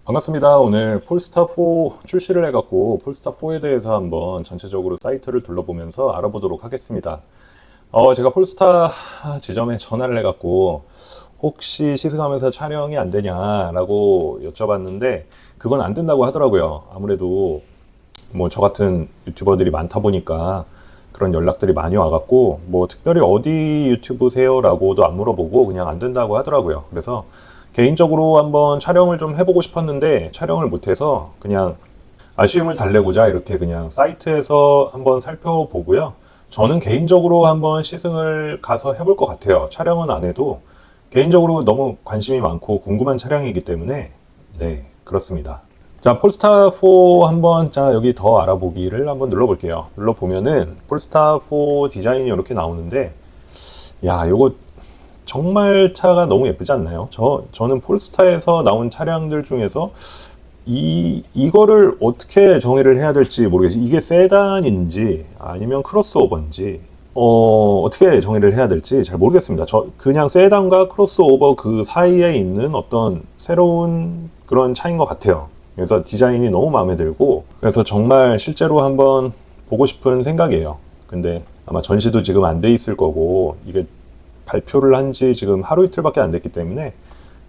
반갑습니다. 오늘 폴스타4 출시를 해갖고 폴스타4에 대해서 한번 전체적으로 사이트를 둘러보면서 알아보도록 하겠습니다. 제가 폴스타 지점에 전화를 해갖고 혹시 시승하면서 촬영이 안 되냐라고 여쭤봤는데 그건 안 된다고 하더라고요. 아무래도 뭐 저 같은 유튜버들이 많다 보니까 그런 연락들이 많이 와갖고 뭐 특별히 어디 유튜브세요? 라고도 안 물어보고 그냥 안 된다고 하더라고요. 그래서 개인적으로 한번 촬영을 좀 해보고 싶었는데 촬영을 못해서 그냥 아쉬움을 달래고자 이렇게 그냥 사이트에서 한번 살펴보고요. 저는 개인적으로 한번 시승을 가서 해볼 것 같아요. 촬영은 안 해도 개인적으로 너무 관심이 많고 궁금한 차량이기 때문에 네, 그렇습니다. 자, 폴스타4 한번 여기 더 알아보기를 한번 눌러볼게요. 눌러보면은 폴스타4 디자인이 이렇게 나오는데 야, 요거 정말 차가 너무 예쁘지 않나요? 저는 폴스타에서 나온 차량들 중에서 이거를 어떻게 정의를 해야 될지 모르겠어요. 이게 세단인지 아니면 크로스오버인지 어떻게 정의를 해야 될지 잘 모르겠습니다. 그냥 세단과 크로스오버 그 사이에 있는 어떤 새로운 그런 차인 것 같아요. 그래서 디자인이 너무 마음에 들고 그래서 정말 실제로 한번 보고 싶은 생각이에요. 근데 아마 전시도 지금 안 돼 있을 거고 이게 발표를 한 지 지금 하루 이틀밖에 안 됐기 때문에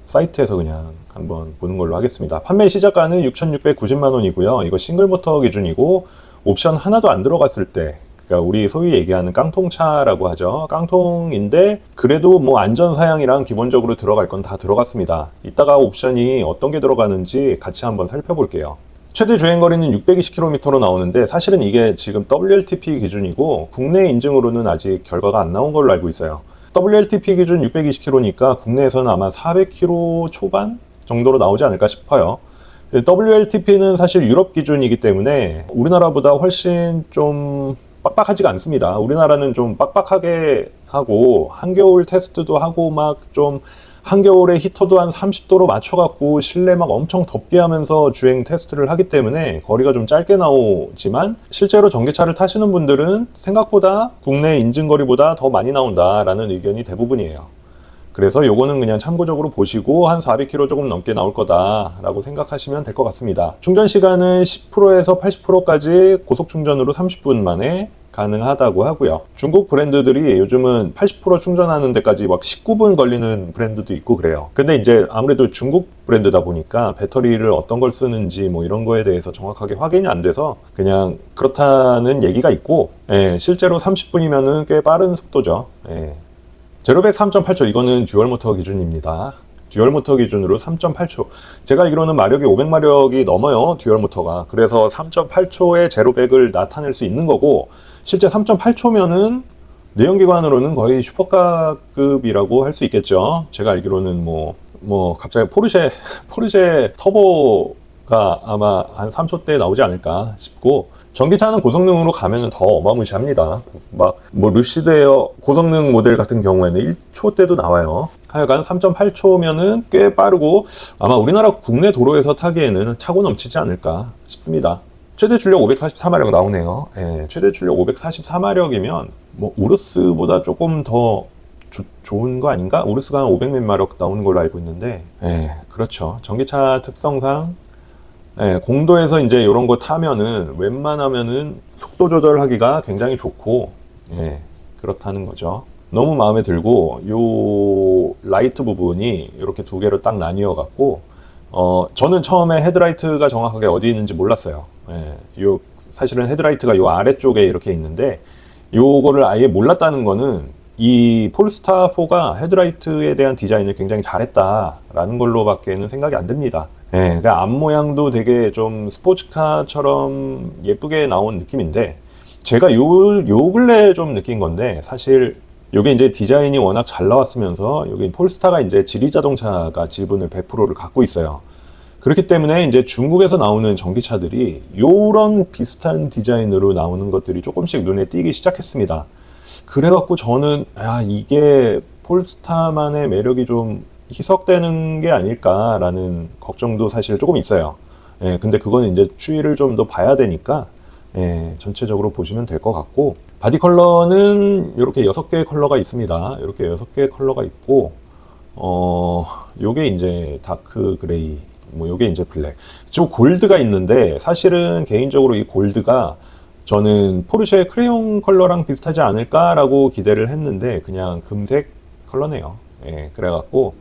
사이트에서 그냥 한번 보는 걸로 하겠습니다. 판매 시작가는 6,690만 원이고요. 이거 싱글 모터 기준이고 옵션 하나도 안 들어갔을 때 그러니까 우리 소위 얘기하는 깡통차라고 하죠. 깡통인데 그래도 뭐 안전사양이랑 기본적으로 들어갈 건 다 들어갔습니다. 이따가 옵션이 어떤 게 들어가는지 같이 한번 살펴볼게요. 최대 주행거리는 620km로 나오는데 사실은 이게 지금 WLTP 기준이고 국내 인증으로는 아직 결과가 안 나온 걸로 알고 있어요. WLTP 기준 620km니까 국내에서는 아마 400km 초반 정도로 나오지 않을까 싶어요. WLTP는 사실 유럽 기준이기 때문에 우리나라보다 훨씬 좀 빡빡하지가 않습니다. 우리나라는 좀 빡빡하게 하고 한겨울 테스트도 하고 막 좀 한겨울에 히터도 한 30도로 맞춰갖고 실내 막 엄청 덥게 하면서 주행 테스트를 하기 때문에 거리가 좀 짧게 나오지만 실제로 전기차를 타시는 분들은 생각보다 국내 인증거리보다 더 많이 나온다라는 의견이 대부분이에요. 그래서 요거는 그냥 참고적으로 보시고 한 400km 조금 넘게 나올 거다라고 생각하시면 될 것 같습니다. 충전 시간은 10%에서 80%까지 고속 충전으로 30분 만에 가능하다고 하고요. 중국 브랜드들이 요즘은 80% 충전하는 데까지 막 19분 걸리는 브랜드도 있고 그래요. 근데 이제 아무래도 중국 브랜드다 보니까 배터리를 어떤 걸 쓰는지 뭐 이런 거에 대해서 정확하게 확인이 안 돼서 그냥 그렇다는 얘기가 있고 실제로 30분이면은 꽤 빠른 속도죠. 제로백 3.8초 이거는 듀얼 모터 기준입니다. 듀얼 모터 기준으로 3.8초. 제가 알기로는 마력이 500마력이 넘어요. 듀얼 모터가. 그래서 3.8초의 제로백을 나타낼 수 있는 거고 실제 3.8초면은 내연기관으로는 거의 슈퍼카급이라고 할 수 있겠죠. 제가 알기로는 뭐 갑자기 포르쉐 터보가 아마 한 3초대 나오지 않을까 싶고 전기차는 고성능으로 가면은 더 어마무시합니다. 막 뭐 루시드에어 고성능 모델 같은 경우에는 1초대도 나와요. 하여간 3.8초면은 꽤 빠르고 아마 우리나라 국내 도로에서 타기에는 차고 넘치지 않을까 싶습니다. 최대 출력 544마력 나오네요. 최대 출력 544마력이면 뭐 우르스보다 조금 더 좋은 거 아닌가? 우르스가 한 500몇 마력 나오는 걸로 알고 있는데 그렇죠. 전기차 특성상 공도에서 이제 이런 거 타면은 웬만하면은 속도 조절하기가 굉장히 좋고 그렇다는 거죠. 너무 마음에 들고 요 라이트 부분이 이렇게 두 개로 딱 나뉘어 갖고 저는 처음에 헤드라이트가 정확하게 어디 있는지 몰랐어요. 사실은 헤드라이트가 요 아래쪽에 이렇게 있는데 요거를 아예 몰랐다는 거는 이 폴스타4가 헤드라이트에 대한 디자인을 굉장히 잘했다라는 걸로밖에는 생각이 안 듭니다. 그러니까 앞모양도 되게 좀 스포츠카처럼 예쁘게 나온 느낌인데 제가 요 근래 좀 느낀 건데 사실 요게 이제 디자인이 워낙 잘 나왔으면서 여기 폴스타가 이제 지리자동차가 지분을 100%를 갖고 있어요. 그렇기 때문에 이제 중국에서 나오는 전기차들이 요런 비슷한 디자인으로 나오는 것들이 조금씩 눈에 띄기 시작했습니다. 그래갖고 저는 이게 폴스타만의 매력이 좀 희석되는 게 아닐까라는 걱정도 사실 조금 있어요. 근데 그거는 이제 추이를 좀 더 봐야 되니까 전체적으로 보시면 될 것 같고 바디 컬러는 이렇게 6개의 컬러가 있습니다. 이렇게 6개의 컬러가 있고 요게 이제 다크 그레이 뭐 요게 이제 블랙. 좀 골드가 있는데 사실은 개인적으로 이 골드가 저는 포르쉐 크레용 컬러랑 비슷하지 않을까라고 기대를 했는데 그냥 금색 컬러네요. 예, 그래갖고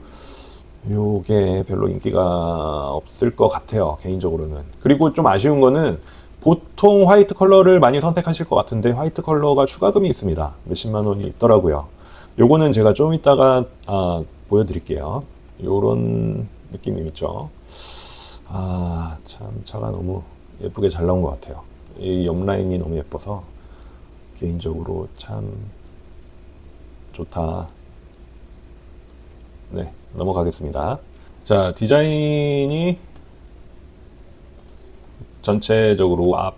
요게 별로 인기가 없을 것 같아요, 개인적으로는. 그리고 좀 아쉬운 거는 보통 화이트 컬러를 많이 선택하실 것 같은데 화이트 컬러가 추가금이 있습니다. 몇십만 원이 있더라고요. 요거는 제가 좀 이따가 보여드릴게요. 요런 느낌이 있죠. 참 차가 너무 예쁘게 잘 나온 것 같아요. 이 옆라인이 너무 예뻐서 개인적으로 참 좋다. 네, 넘어가겠습니다. 자, 디자인이 전체적으로 앞,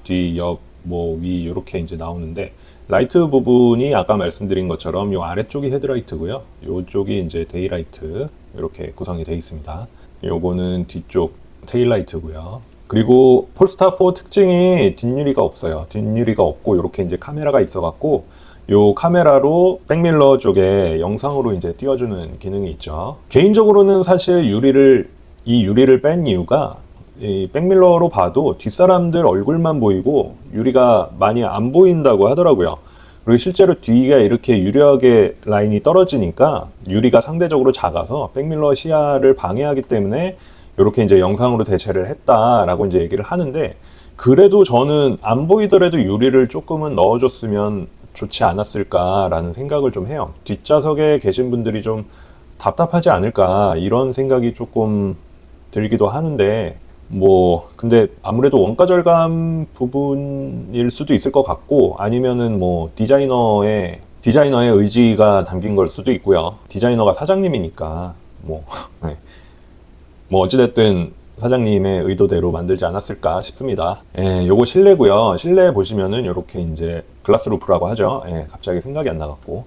뒤, 옆, 뭐 위 이렇게 이제 나오는데 라이트 부분이 아까 말씀드린 것처럼 요 아래쪽이 헤드라이트고요. 요쪽이 이제 데이라이트 이렇게 구성이 되어 있습니다. 요거는 뒤쪽 테일라이트고요. 그리고 폴스타 4 특징이 뒷유리가 없어요. 뒷유리가 없고 이렇게 이제 카메라가 있어갖고 요 카메라로 백밀러 쪽에 영상으로 이제 띄워주는 기능이 있죠. 개인적으로는 사실 이 유리를 뺀 이유가 이 백밀러로 봐도 뒷사람들 얼굴만 보이고 유리가 많이 안 보인다고 하더라고요. 그리고 실제로 뒤가 이렇게 유리하게 라인이 떨어지니까 유리가 상대적으로 작아서 백밀러 시야를 방해하기 때문에 이렇게 이제 영상으로 대체를 했다라고 이제 얘기를 하는데 그래도 저는 안 보이더라도 유리를 조금은 넣어줬으면 좋지 않았을까라는 생각을 좀 해요. 뒷좌석에 계신 분들이 좀 답답하지 않을까 이런 생각이 조금 들기도 하는데 뭐 근데 아무래도 원가 절감 부분일 수도 있을 것 같고 아니면은 뭐 디자이너의 의지가 담긴 걸 수도 있고요. 디자이너가 사장님이니까 뭐 네. 뭐 어찌됐든 사장님의 의도대로 만들지 않았을까 싶습니다. 예, 요거 실내고요. 실내 보시면은 이렇게 이제 글라스 루프라고 하죠. 예, 갑자기 생각이 안 나갔고.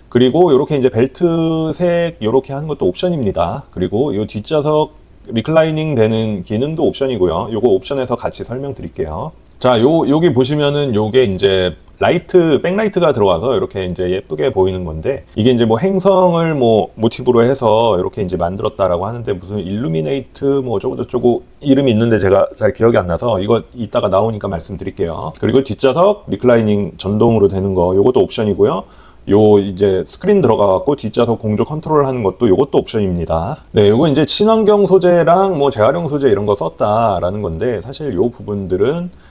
그리고 이렇게 이제 벨트색 이렇게 하는 것도 옵션입니다. 그리고 이 뒷좌석 리클라이닝 되는 기능도 옵션이고요. 요거 옵션에서 같이 설명드릴게요. 자, 여기 보시면은 요게 이제 백라이트가 들어와서 이렇게 이제 예쁘게 보이는 건데, 이게 이제 뭐 행성을 뭐 모티브로 해서 이렇게 이제 만들었다라고 하는데, 무슨 일루미네이트 뭐 어쩌고저쩌고 이름이 있는데 제가 잘 기억이 안 나서 이거 이따가 나오니까 말씀드릴게요. 그리고 뒷좌석 리클라이닝 전동으로 되는 거, 요것도 옵션이고요. 요 이제 스크린 들어가갖고 뒷좌석 공조 컨트롤 하는 것도 요것도 옵션입니다. 네, 요거 이제 친환경 소재랑 뭐 재활용 소재 이런 거 썼다라는 건데, 사실 요 부분들은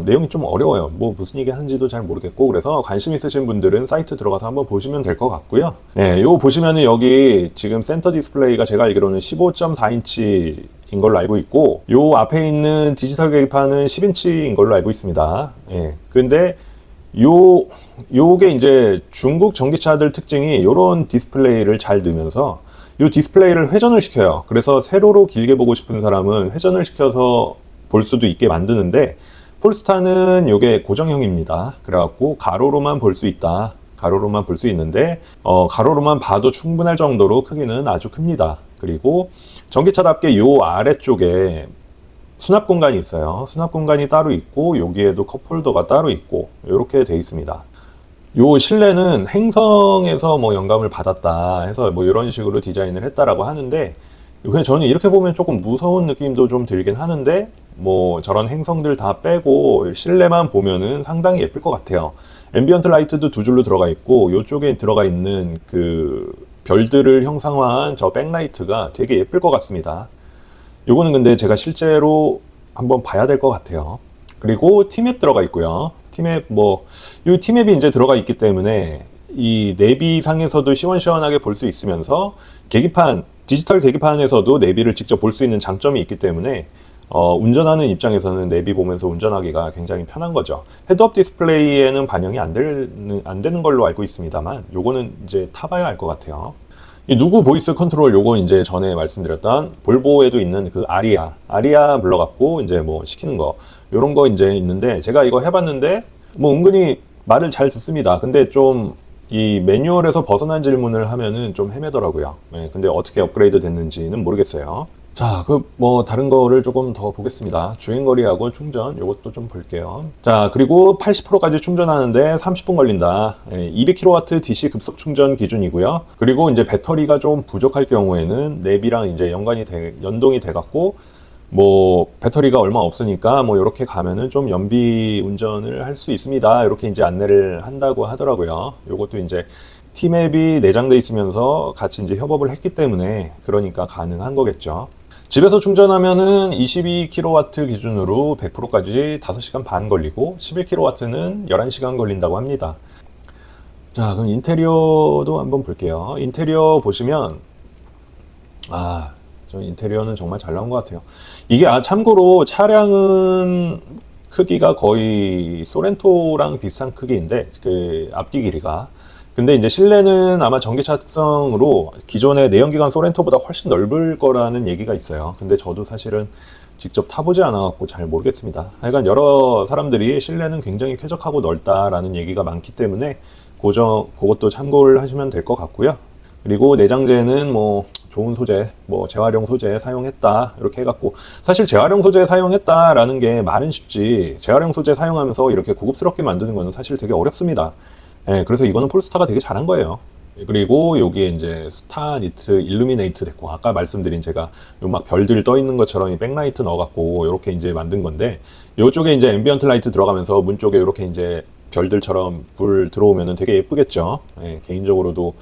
내용이 좀 어려워요. 뭐 무슨 얘기 하는지도 잘 모르겠고, 그래서 관심 있으신 분들은 사이트 들어가서 한번 보시면 될 것 같고요. 네, 요 보시면은 여기 지금 센터 디스플레이가 제가 알기로는 15.4인치인 걸로 알고 있고, 요 앞에 있는 디지털 계기판은 10인치인 걸로 알고 있습니다. 예. 근데 요게 이제 중국 전기차들 특징이 요런 디스플레이를 잘 넣으면서 요 디스플레이를 회전을 시켜요. 그래서 세로로 길게 보고 싶은 사람은 회전을 시켜서 볼 수도 있게 만드는데, 폴스타는 요게 고정형입니다. 그래갖고 가로로만 볼 수 있다. 가로로만 볼 수 있는데 가로로만 봐도 충분할 정도로 크기는 아주 큽니다. 그리고 전기차답게 요 아래쪽에 수납 공간이 있어요. 수납 공간이 따로 있고 여기에도 컵홀더가 따로 있고 이렇게 돼 있습니다. 요 실내는 행성에서 뭐 영감을 받았다 해서 뭐 이런 식으로 디자인을 했다라고 하는데, 그냥 저는 이렇게 보면 조금 무서운 느낌도 좀 들긴 하는데, 뭐 저런 행성들 다 빼고 실내만 보면은 상당히 예쁠 것 같아요. 앰비언트 라이트도 두 줄로 들어가 있고, 이쪽에 들어가 있는 그 별들을 형상화한 저 백라이트가 되게 예쁠 것 같습니다. 요거는 근데 제가 실제로 한번 봐야 될 것 같아요. 그리고 T맵 들어가 있고요. T맵 이 T맵이 이제 들어가 있기 때문에 이 내비상에서도 시원시원하게 볼 수 있으면서 디지털 계기판에서도 내비를 직접 볼 수 있는 장점이 있기 때문에 운전하는 입장에서는 내비 보면서 운전하기가 굉장히 편한 거죠. 헤드업 디스플레이에는 반영이 안 되는 걸로 알고 있습니다만, 요거는 이제 타봐야 알 것 같아요. 이 누구 보이스 컨트롤, 요건 이제 전에 말씀드렸던 볼보에도 있는 그 아리아 불러갖고 이제 뭐 시키는 거, 요런 거 이제 있는데, 제가 이거 해봤는데 뭐 은근히 말을 잘 듣습니다. 근데 좀 이 매뉴얼에서 벗어난 질문을 하면은 좀 헤매더라고요. 네, 근데 어떻게 업그레이드 됐는지는 모르겠어요. 자, 다른 거를 조금 더 보겠습니다. 주행거리하고 충전, 요것도 좀 볼게요. 자, 그리고 80%까지 충전하는데 30분 걸린다. 200kW DC 급속 충전 기준이고요. 그리고 이제 배터리가 좀 부족할 경우에는 랩이랑 이제 연동이 돼갖고, 배터리가 얼마 없으니까, 이렇게 가면은 좀 연비 운전을 할 수 있습니다. 이렇게 이제 안내를 한다고 하더라고요. 요것도 이제 T맵이 내장돼 있으면서 같이 이제 협업을 했기 때문에, 그러니까 가능한 거겠죠. 집에서 충전하면은 22kW 기준으로 100%까지 5시간 반 걸리고 11kW는 11시간 걸린다고 합니다. 자, 그럼 인테리어도 한번 볼게요. 인테리어 보시면, 저 인테리어는 정말 잘 나온 것 같아요. 이게, 참고로 차량은 크기가 거의 소렌토랑 비슷한 크기인데, 그 앞뒤 길이가. 근데 이제 실내는 아마 전기차 특성으로 기존의 내연기관 소렌토보다 훨씬 넓을 거라는 얘기가 있어요. 근데 저도 사실은 직접 타보지 않아갖고 잘 모르겠습니다. 하여간 여러 사람들이 실내는 굉장히 쾌적하고 넓다라는 얘기가 많기 때문에 그것도 참고를 하시면 될 것 같고요. 그리고 내장재는 좋은 소재, 재활용 소재 사용했다 이렇게 해갖고, 사실 재활용 소재 사용했다라는 게 말은 쉽지, 재활용 소재 사용하면서 이렇게 고급스럽게 만드는 거는 사실 되게 어렵습니다. 그래서 이거는 폴스타가 되게 잘한 거예요. 그리고 여기에 이제 스타 니트 일루미네이트 됐고, 아까 말씀드린 제가 요 막 별들 떠 있는 것처럼 이 백라이트 넣어갖고 이렇게 이제 만든 건데, 요쪽에 이제 앰비언트 라이트 들어가면서 문 쪽에 이렇게 이제 별들처럼 불 들어오면은 되게 예쁘겠죠. 개인적으로도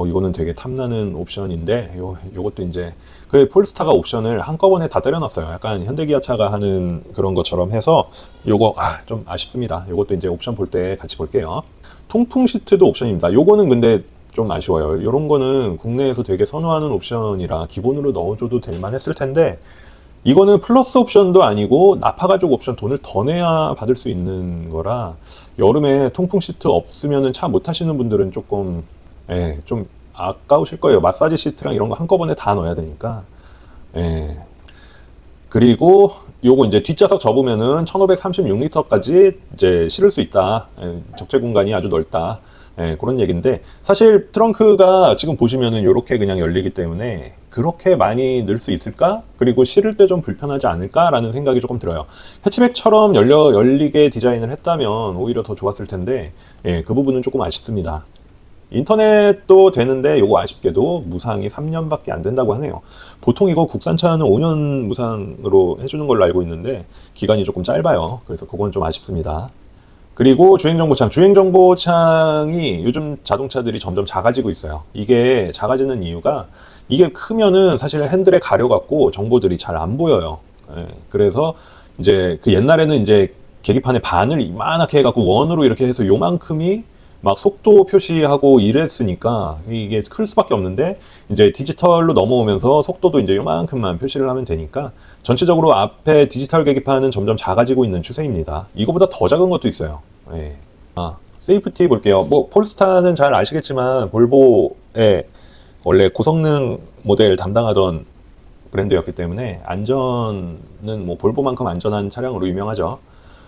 이거는 되게 탐나는 옵션인데, 요것도 이제 그 폴스타가 옵션을 한꺼번에 다 때려놨어요. 약간 현대기아차가 하는 그런 것처럼 해서 요거 좀 아쉽습니다. 요것도 이제 옵션 볼 때 같이 볼게요. 통풍 시트도 옵션입니다. 요거는 근데 좀 아쉬워요. 요런 거는 국내에서 되게 선호하는 옵션이라 기본으로 넣어줘도 될 만했을 텐데, 이거는 플러스 옵션도 아니고 나파가죽 옵션 돈을 더 내야 받을 수 있는 거라, 여름에 통풍 시트 없으면은 차 못 타시는 분들은 조금 좀 아까우실 거예요. 마사지 시트랑 이런 거 한꺼번에 다 넣어야 되니까. 그리고 요거 이제 뒷좌석 접으면은 1536리터까지 이제 실을 수 있다. 적재 공간이 아주 넓다. 그런 얘기인데, 사실 트렁크가 지금 보시면은 요렇게 그냥 열리기 때문에 그렇게 많이 넣을 수 있을까? 그리고 실을 때 좀 불편하지 않을까라는 생각이 조금 들어요. 해치백처럼 열리게 디자인을 했다면 오히려 더 좋았을 텐데, 그 부분은 조금 아쉽습니다. 인터넷도 되는데 요거 아쉽게도 무상이 3년밖에 안 된다고 하네요. 보통 이거 국산차는 5년 무상으로 해주는 걸로 알고 있는데 기간이 조금 짧아요. 그래서 그건 좀 아쉽습니다. 그리고 주행정보창이 요즘 자동차들이 점점 작아지고 있어요. 이게 작아지는 이유가, 이게 크면은 사실 핸들에 가려갖고 정보들이 잘 안 보여요. 그래서 이제 그 옛날에는 이제 계기판에 반을 이만하게 해갖고 원으로 이렇게 해서 요만큼이 막 속도 표시하고 이랬으니까 이게 클 수밖에 없는데, 이제 디지털로 넘어오면서 속도도 이제 요만큼만 표시를 하면 되니까 전체적으로 앞에 디지털 계기판은 점점 작아지고 있는 추세입니다. 이거보다 더 작은 것도 있어요. 세이프티 볼게요. 폴스타는 잘 아시겠지만 볼보의 원래 고성능 모델 담당하던 브랜드였기 때문에 안전은 볼보만큼 안전한 차량으로 유명하죠.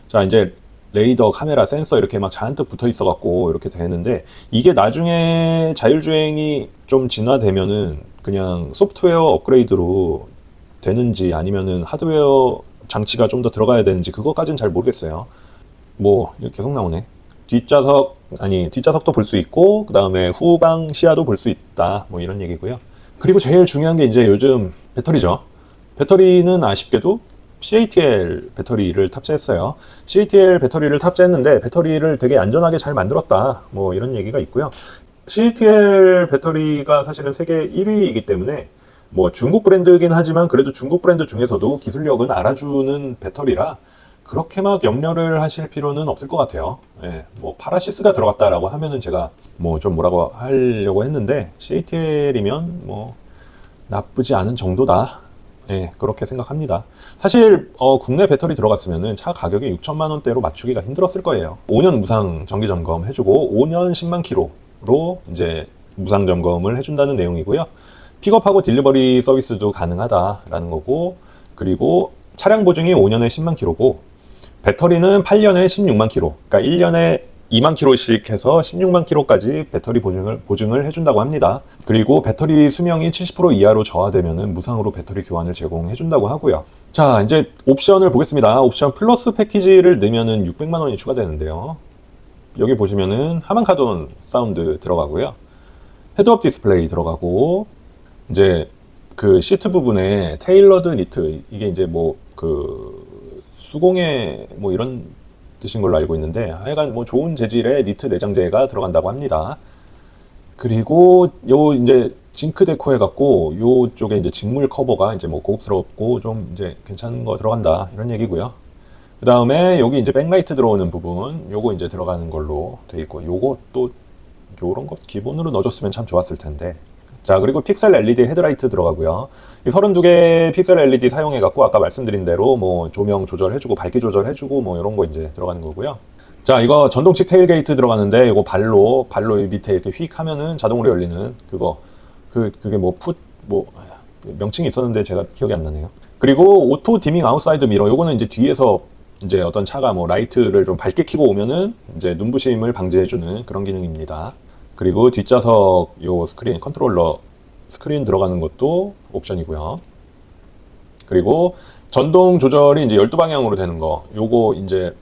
자, 이제 레이더, 카메라, 센서 이렇게 막 잔뜩 붙어 있어 갖고 이렇게 되는데, 이게 나중에 자율주행이 좀 진화되면은 그냥 소프트웨어 업그레이드로 되는지 아니면은 하드웨어 장치가 좀 더 들어가야 되는지 그것까지는 잘 모르겠어요. 이렇게 계속 나오네. 뒷좌석도 볼 수 있고, 그 다음에 후방 시야도 볼 수 있다. 이런 얘기고요. 그리고 제일 중요한 게 이제 요즘 배터리죠. 배터리는 아쉽게도 CATL 배터리를 탑재했어요. CATL 배터리를 탑재했는데 배터리를 되게 안전하게 잘 만들었다. 이런 얘기가 있고요. CATL 배터리가 사실은 세계 1위이기 때문에 중국 브랜드이긴 하지만 그래도 중국 브랜드 중에서도 기술력은 알아주는 배터리라 그렇게 막 염려를 하실 필요는 없을 것 같아요. 파라시스가 들어갔다라고 하면은 제가 좀 뭐라고 하려고 했는데, CATL이면 나쁘지 않은 정도다. 그렇게 생각합니다. 사실 국내 배터리 들어갔으면은 차 가격이 6천만 원대로 맞추기가 힘들었을 거예요. 5년 무상 정기 점검 해주고 5년 10만 킬로로 이제 무상 점검을 해준다는 내용이고요. 픽업하고 딜리버리 서비스도 가능하다라는 거고, 그리고 차량 보증이 5년에 10만 킬로고 배터리는 8년에 16만 킬로. 그러니까 1년에 2만 킬로씩 해서 16만 킬로까지 배터리 보증을 해준다고 합니다. 그리고 배터리 수명이 70% 이하로 저하되면 무상으로 배터리 교환을 제공해준다고 하고요. 자, 이제 옵션을 보겠습니다. 옵션 플러스 패키지를 넣으면은 600만 원이 추가되는데요. 여기 보시면은 하만카돈 사운드 들어가고요. 헤드업 디스플레이 들어가고, 이제 그 시트 부분에 테일러드 니트, 이게 이제 뭐 그 수공예 뭐 이런 뜻인 걸로 알고 있는데, 하여간 뭐 좋은 재질의 니트 내장재가 들어간다고 합니다. 그리고 요 이제 징크 데코 해갖고 요쪽에 이제 직물 커버가 이제 뭐 고급스럽고 좀 이제 괜찮은 거 들어간다 이런 얘기고요. 그 다음에 여기 이제 백라이트 들어오는 부분 요거 이제 들어가는 걸로 돼 있고, 요거 또 요런 것 기본으로 넣어줬으면 참 좋았을 텐데. 자, 그리고 픽셀 LED 헤드라이트 들어가고요. 이 32개 픽셀 LED 사용해갖고 아까 말씀드린 대로 뭐 조명 조절해주고 밝기 조절해주고 뭐 이런 거 이제 들어가는 거고요. 자, 이거 전동식 테일게이트 들어가는데 이거 발로 밑에 이렇게 휙 하면은 자동으로 열리는 그거, 그게 뭐 명칭이 있었는데 제가 기억이 안 나네요. 그리고 오토 디밍 아웃사이드 미러, 요거는 이제 뒤에서 이제 어떤 차가 뭐 라이트를 좀 밝게 켜고 오면은 이제 눈부심을 방지해주는 그런 기능입니다. 그리고 뒷좌석 요 스크린, 컨트롤러 스크린 들어가는 것도 옵션이고요. 그리고 전동 조절이 이제 12방향으로 되는 거, 요거 이제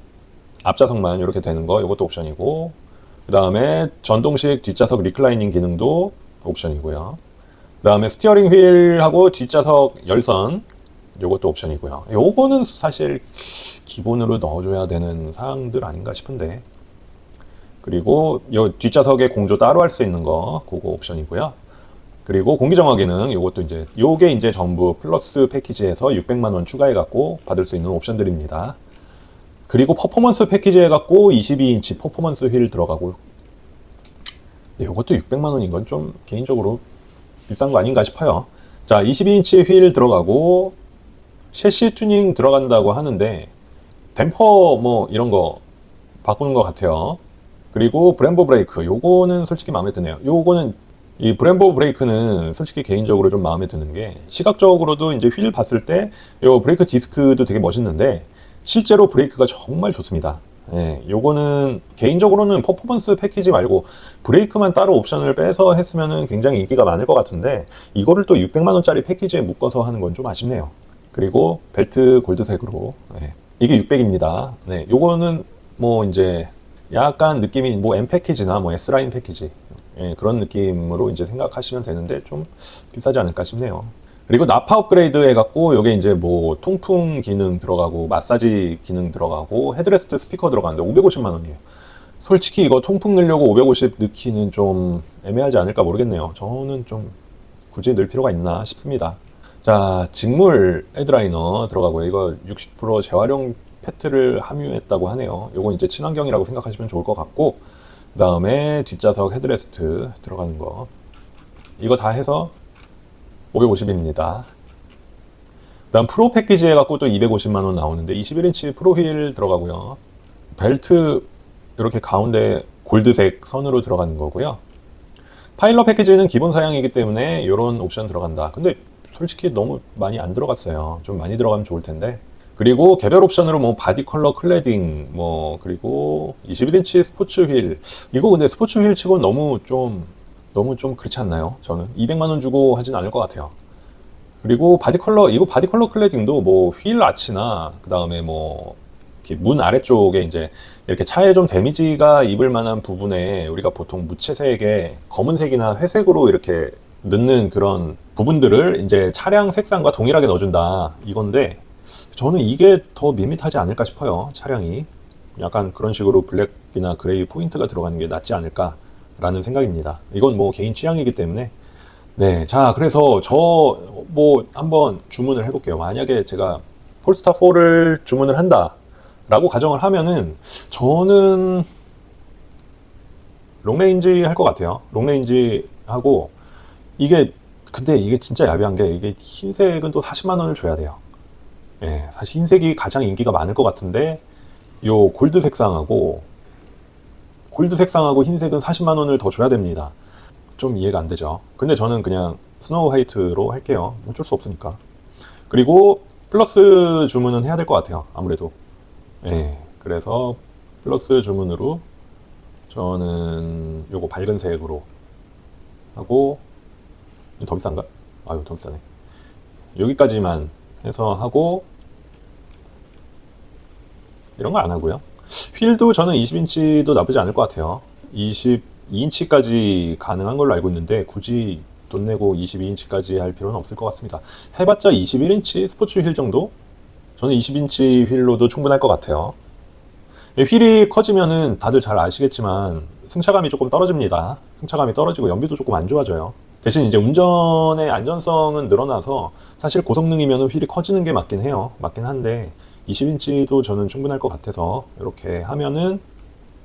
앞좌석만 이렇게 되는 거, 요것도 옵션이고, 그 다음에 전동식 뒷좌석 리클라이닝 기능도 옵션이고요. 그 다음에 스티어링 휠하고 뒷좌석 열선, 요것도 옵션이고요. 요거는 사실 기본으로 넣어줘야 되는 사항들 아닌가 싶은데. 그리고 요 뒷좌석에 공조 따로 할 수 있는 거, 그거 옵션이고요. 그리고 공기정화 기능, 요것도 이제, 요게 이제 전부 플러스 패키지에서 600만 원 추가해갖고 받을 수 있는 옵션들입니다. 그리고 퍼포먼스 패키지 해갖고 22인치 퍼포먼스 휠 들어가고, 요것도 600만 원인 건 좀 개인적으로 비싼 거 아닌가 싶어요. 자, 22인치 휠 들어가고, 셰시 튜닝 들어간다고 하는데, 댐퍼 뭐 이런 거 바꾸는 것 같아요. 그리고 브렘보 브레이크, 요거는 솔직히 마음에 드네요. 요거는 이 브렘보 브레이크는 솔직히 개인적으로 좀 마음에 드는 게, 시각적으로도 이제 휠 봤을 때 요 브레이크 디스크도 되게 멋있는데 실제로 브레이크가 정말 좋습니다. 예, 요거는 개인적으로는 퍼포먼스 패키지 말고 브레이크만 따로 옵션을 빼서 했으면은 굉장히 인기가 많을 것 같은데, 이거를 또 600만 원짜리 패키지에 묶어서 하는 건 좀 아쉽네요. 그리고 벨트 골드색으로, 예, 이게 600입니다. 네, 요거는 뭐 이제 약간 느낌이 뭐 M 패키지나 뭐 S라인 패키지, 예, 그런 느낌으로 이제 생각하시면 되는데 좀 비싸지 않을까 싶네요. 그리고 나파 업그레이드 해갖고 요게 이제 뭐 통풍 기능 들어가고 마사지 기능 들어가고 헤드레스트 스피커 들어가는데 550만 원이에요. 솔직히 이거 통풍 넣으려고 550 넣기는 좀 애매하지 않을까 모르겠네요. 저는 좀 굳이 넣을 필요가 있나 싶습니다. 자, 직물 헤드라이너 들어가고요. 이거 60% 재활용 페트를 함유했다고 하네요. 요건 이제 친환경이라고 생각하시면 좋을 것 같고, 그 다음에 뒷좌석 헤드레스트 들어가는 거, 이거 다 해서 550입니다. 그 다음 프로 패키지 해갖고 또 250만 원 나오는데 21인치 프로 휠 들어가고요. 벨트 이렇게 가운데 골드색 선으로 들어가는 거고요. 파일럿 패키지는 기본 사양이기 때문에 이런 옵션 들어간다. 근데 솔직히 너무 많이 안 들어갔어요. 좀 많이 들어가면 좋을 텐데. 그리고 개별 옵션으로 뭐 바디 컬러 클래딩, 뭐 그리고 21인치 스포츠 휠, 이거 근데 스포츠 휠 치고 너무 좀 그렇지 않나요? 저는 200만 원 주고 하진 않을 것 같아요. 그리고 바디 컬러, 이거 바디 컬러 클래딩도 뭐 휠 아치나 그 다음에 뭐 문 아래쪽에 이제 이렇게 차에 좀 데미지가 입을 만한 부분에 우리가 보통 무채색의 검은색이나 회색으로 이렇게 넣는 그런 부분들을 이제 차량 색상과 동일하게 넣어준다, 이건데 저는 이게 더 밋밋하지 않을까 싶어요. 차량이 약간 그런 식으로 블랙이나 그레이 포인트가 들어가는 게 낫지 않을까 라는 생각입니다. 이건 뭐 개인 취향이기 때문에. 네, 자, 그래서 저 뭐 한번 주문을 해볼게요. 만약에 제가 폴스타 4를 주문을 한다 라고 가정을 하면은 저는 롱레인지 할 것 같아요. 롱레인지 하고, 근데 이게 진짜 야비한 게, 이게 흰색은 또 40만 원을 줘야 돼요. 예, 사실 흰색이 가장 인기가 많을 것 같은데, 요 골드 색상하고 흰색은 40만 원을 더 줘야 됩니다. 좀 이해가 안 되죠. 근데 저는 그냥 스노우 화이트로 할게요. 어쩔 수 없으니까. 그리고 플러스 주문은 해야 될 것 같아요. 아무래도. 예, 그래서 플러스 주문으로 저는 요거 밝은 색으로 하고, 더 비싼가? 아유, 더 비싸네. 여기까지만 해서 하고, 이런 거 안 하고요. 휠도 저는 20인치도 나쁘지 않을 것 같아요. 22인치까지 가능한 걸로 알고 있는데 굳이 돈 내고 22인치까지 할 필요는 없을 것 같습니다. 해봤자 21인치 스포츠 휠 정도? 저는 20인치 휠로도 충분할 것 같아요. 휠이 커지면은 다들 잘 아시겠지만 승차감이 조금 떨어집니다. 승차감이 떨어지고 연비도 조금 안 좋아져요. 대신 이제 운전의 안전성은 늘어나서 사실 고성능이면 휠이 커지는 게 맞긴 해요. 맞긴 한데 20인치도 저는 충분할 것 같아서 이렇게 하면은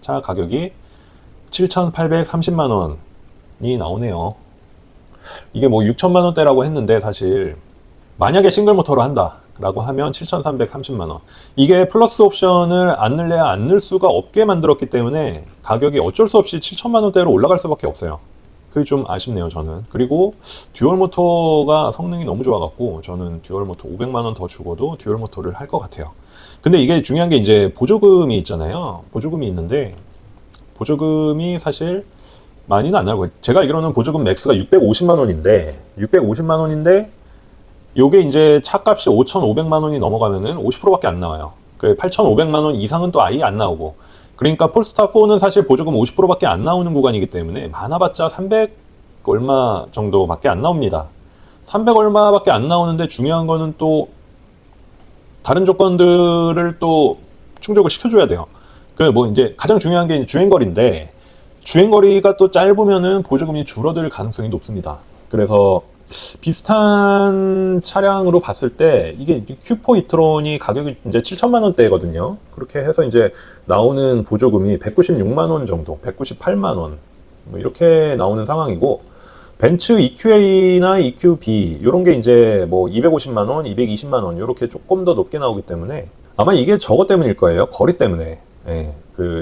차 가격이 7,830만 원이 나오네요. 이게 뭐 6천만 원대라고 했는데 사실 만약에 싱글 모터로 한다 라고 하면 7,330만 원. 이게 플러스 옵션을 안 넣을래야 안 넣을 수가 없게 만들었기 때문에 가격이 어쩔 수 없이 7천만 원대로 올라갈 수밖에 없어요. 그게 좀 아쉽네요, 저는. 그리고 듀얼 모터가 성능이 너무 좋아갖고 저는 듀얼 모터 500만 원 더 주고도 듀얼 모터를 할 것 같아요. 근데 이게 중요한 게 이제 보조금이 있잖아요. 보조금이 있는데 보조금이 사실 많이는 안 나고, 제가 알기로는 보조금 맥스가 650만 원인데 요게 이제 차값이 5,500만 원이 넘어가면은 50%밖에 안 나와요. 그 8,500만 원 이상은 또 아예 안 나오고. 그러니까 폴스타 4는 사실 보조금 50%밖에 안 나오는 구간이기 때문에 많아봤자 300 얼마 정도밖에 안 나옵니다. 300 얼마밖에 안 나오는데 중요한 거는 또 다른 조건들을 또 충족을 시켜줘야 돼요. 그 뭐 이제 가장 중요한 게 주행거리인데 주행거리가 또 짧으면은 보조금이 줄어들 가능성이 높습니다. 그래서 비슷한 차량으로 봤을 때 이게 Q4 이트론이 가격이 이제 7천만 원대거든요. 그렇게 해서 이제 나오는 보조금이 196만 원 정도, 198만 원 뭐 이렇게 나오는 상황이고, 벤츠 EQA나 EQB 이런 게 이제 뭐 250만 원, 220만 원 이렇게 조금 더 높게 나오기 때문에 아마 이게 저것 때문일 거예요. 거리 때문에. 예,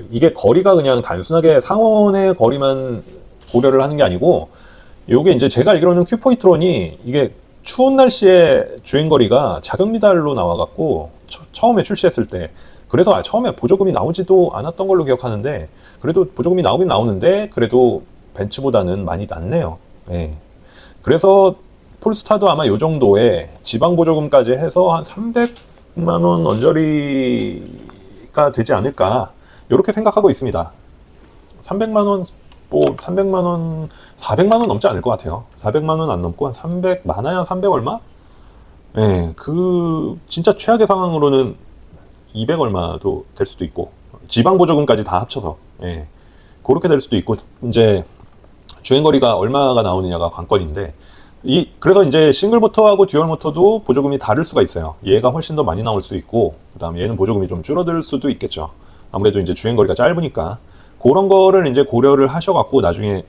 이게 거리가 그냥 단순하게 상원의 거리만 고려를 하는 게 아니고, 요게 이제 제가 알기로는 Q4 이트론이 이게 추운 날씨에 주행거리가 자격미달로 나와갖고 처음에 출시했을 때, 그래서 처음에 보조금이 나오지도 않았던 걸로 기억하는데, 그래도 보조금이 나오긴 나오는데 그래도 벤츠보다는 많이 낫네요. 예. 그래서 폴스타도 아마 요 정도의 지방 보조금까지 해서 한 300만 원 언저리가 되지 않을까 이렇게 생각하고 있습니다. 300만 원, 뭐 300만 원, 400만 원 넘지 않을 것 같아요. 400만 원 안 넘고 한 300, 많아야 300 얼마? 예, 진짜 최악의 상황으로는 200 얼마도 될 수도 있고, 지방 보조금까지 다 합쳐서, 예, 그렇게 될 수도 있고, 이제 주행거리가 얼마가 나오느냐가 관건인데, 그래서 이제 싱글 모터하고 듀얼 모터도 보조금이 다를 수가 있어요. 얘가 훨씬 더 많이 나올 수 있고, 그 다음에 얘는 보조금이 좀 줄어들 수도 있겠죠. 아무래도 이제 주행거리가 짧으니까. 그런 거를 이제 고려를 하셔갖고 나중에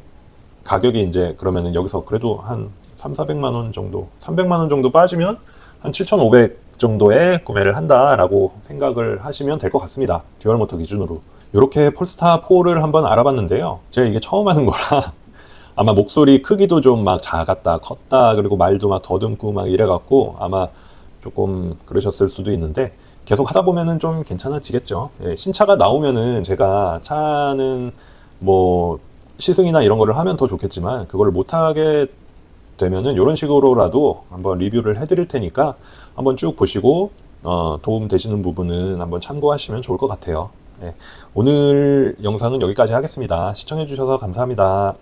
가격이 이제 그러면은 여기서 그래도 한 300~400만 원 정도, 300만 원 정도 빠지면 한 7,500 정도에 구매를 한다라고 생각을 하시면 될 것 같습니다. 듀얼 모터 기준으로. 이렇게 폴스타 4를 한번 알아봤는데요. 제가 이게 처음 하는 거라 아마 목소리 크기도 좀 막 작았다 컸다, 그리고 말도 막 더듬고 막 이래갖고 아마 조금 그러셨을 수도 있는데, 계속 하다 보면은 좀 괜찮아지겠죠. 예, 신차가 나오면은 제가 차는 뭐 시승이나 이런 거를 하면 더 좋겠지만 그걸 못하게 되면은 이런 식으로라도 한번 리뷰를 해드릴 테니까 한번 쭉 보시고 도움 되시는 부분은 한번 참고하시면 좋을 것 같아요. 예, 오늘 영상은 여기까지 하겠습니다. 시청해 주셔서 감사합니다.